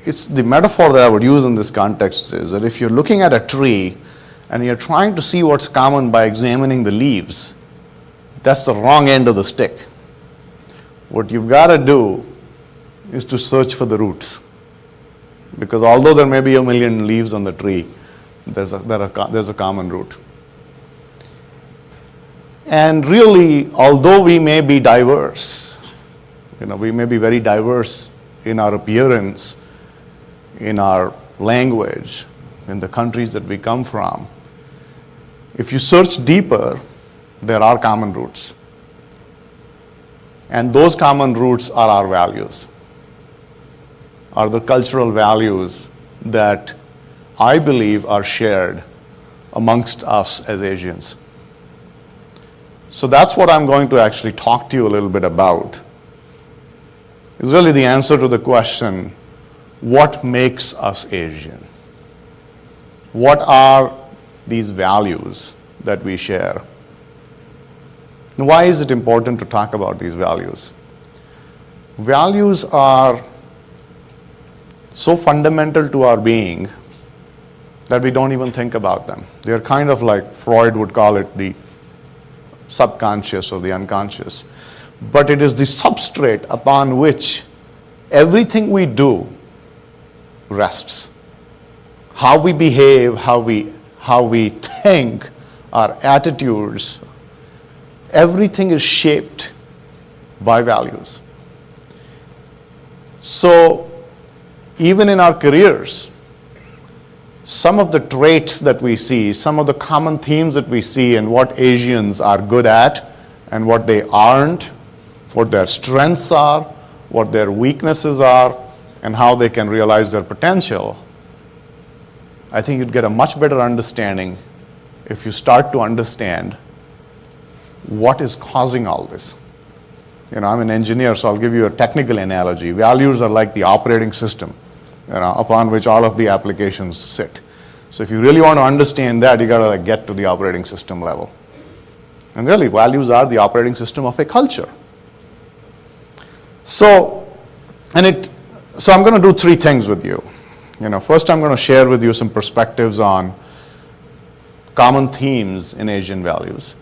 it's the metaphor that I would use in this context is that if you're looking at a tree and you're trying to see what's common by examining the leaves, that's the wrong end of the stick. What you've got to do is to search for the roots. Because although there may be 1 million leaves on the tree, there's a common root. And really, although we may be diverse, we may be very diverse in our appearance, in our language, in the countries that we come from, if you search deeper, there are common roots. And those common roots are our values, are the cultural values that I believe are shared amongst us as Asians. So that's what I'm going to actually talk to you a little bit about. It's really the answer to the question, what makes us Asian? What are these values that we share? And why is it important to talk about these values? Values are so fundamental to our being that we don't even think about them. They're kind of like Freud would call it the subconscious or the unconscious. But it is the substrate upon which everything we do rests. How we behave, how we think, our attitudes, everything is shaped by values. So even in our careers, some of the traits that we see, some of the common themes that we see and what Asians are good at and what they aren't, what their strengths are, what their weaknesses are, and how they can realize their potential, I think you'd get a much better understanding if you start to understand what is causing all this. I'm an engineer, so I'll give you a technical analogy. Values are like the operating system, upon which all of the applications sit. So if you really want to understand that, you got to get to the operating system level. And really, values are the operating system of a culture. So I'm going to do 3 things with you. First I'm going to share with you some perspectives on common themes in Asian values.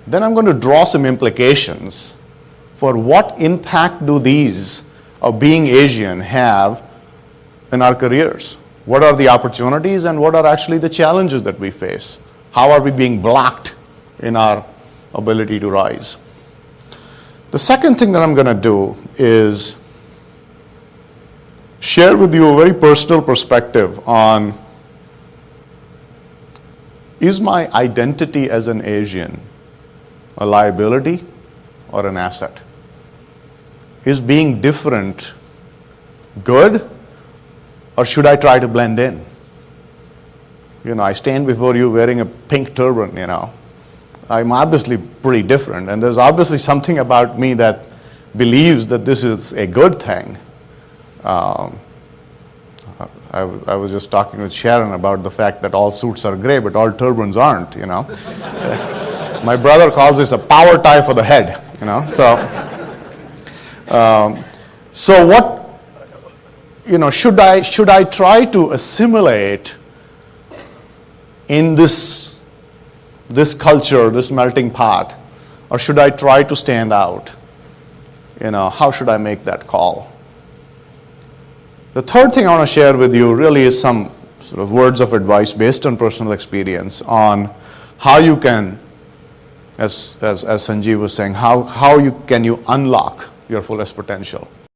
Then I'm going to draw some implications for what impact do these of being Asian have in our careers. What are the opportunities and what are actually the challenges that we face? How are we being blocked in our ability to rise? The second thing that I'm going to do is share with you a very personal perspective on, is my identity as an Asian a liability or an asset? Is being different good, or should I try to blend in? I stand before you wearing a pink turban, I'm obviously pretty different, and there's obviously something about me that believes that this is a good thing. I was just talking with Sharon about the fact that all suits are gray, but all turbans aren't, My brother calls this a power tie for the head, So what, should I try to assimilate in this culture, this melting pot, or should I try to stand out? How should I make that call? The third thing I want to share with you really is some sort of words of advice based on personal experience on how you can, as Sanjeev was saying, how can you unlock your fullest potential.